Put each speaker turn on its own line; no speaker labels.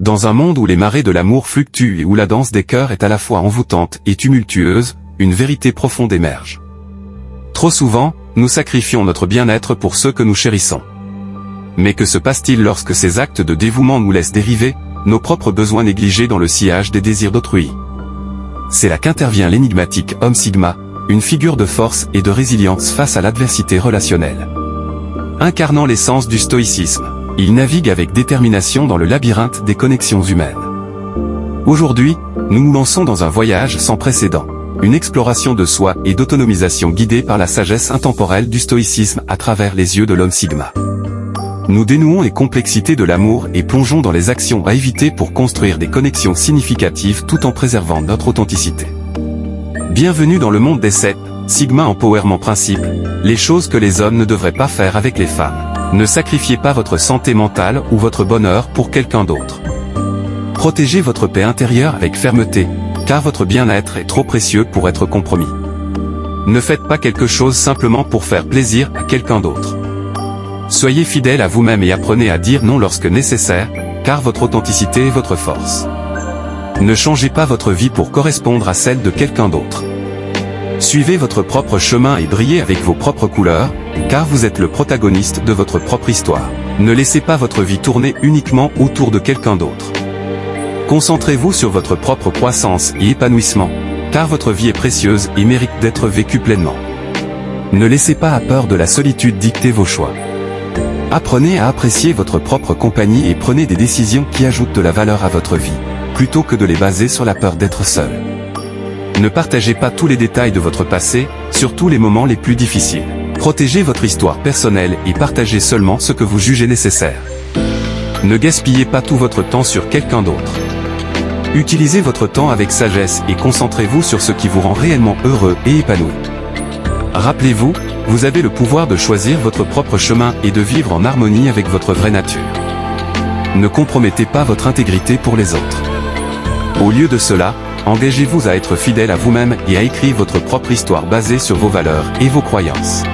Dans un monde où les marées de l'amour fluctuent et où la danse des cœurs est à la fois envoûtante et tumultueuse, une vérité profonde émerge. Trop souvent, nous sacrifions notre bien-être pour ceux que nous chérissons. Mais que se passe-t-il lorsque ces actes de dévouement nous laissent dériver, nos propres besoins négligés dans le sillage des désirs d'autrui? C'est là qu'intervient l'énigmatique homme Sigma, une figure de force et de résilience face à l'adversité relationnelle. Incarnant l'essence du stoïcisme, il navigue avec détermination dans le labyrinthe des connexions humaines. Aujourd'hui, nous nous lançons dans un voyage sans précédent, une exploration de soi et d'autonomisation guidée par la sagesse intemporelle du stoïcisme à travers les yeux de l'homme Sigma. Nous dénouons les complexités de l'amour et plongeons dans les actions à éviter pour construire des connexions significatives tout en préservant notre authenticité. Bienvenue dans le monde des 7, Sigma Empowerment Principe, les choses que les hommes ne devraient pas faire avec les femmes. Ne sacrifiez pas votre santé mentale ou votre bonheur pour quelqu'un d'autre. Protégez votre paix intérieure avec fermeté, car votre bien-être est trop précieux pour être compromis. Ne faites pas quelque chose simplement pour faire plaisir à quelqu'un d'autre. Soyez fidèle à vous-même et apprenez à dire non lorsque nécessaire, car votre authenticité est votre force. Ne changez pas votre vie pour correspondre à celle de quelqu'un d'autre. Suivez votre propre chemin et brillez avec vos propres couleurs, car vous êtes le protagoniste de votre propre histoire. Ne laissez pas votre vie tourner uniquement autour de quelqu'un d'autre. Concentrez-vous sur votre propre croissance et épanouissement, car votre vie est précieuse et mérite d'être vécue pleinement. Ne laissez pas la peur de la solitude dicter vos choix. Apprenez à apprécier votre propre compagnie et prenez des décisions qui ajoutent de la valeur à votre vie, plutôt que de les baser sur la peur d'être seul. Ne partagez pas tous les détails de votre passé, surtout les moments les plus difficiles. Protégez votre histoire personnelle et partagez seulement ce que vous jugez nécessaire. Ne gaspillez pas tout votre temps sur quelqu'un d'autre. Utilisez votre temps avec sagesse et concentrez-vous sur ce qui vous rend réellement heureux et épanoui. Rappelez-vous, vous avez le pouvoir de choisir votre propre chemin et de vivre en harmonie avec votre vraie nature. Ne compromettez pas votre intégrité pour les autres. Au lieu de cela, engagez-vous à être fidèle à vous-même et à écrire votre propre histoire basée sur vos valeurs et vos croyances.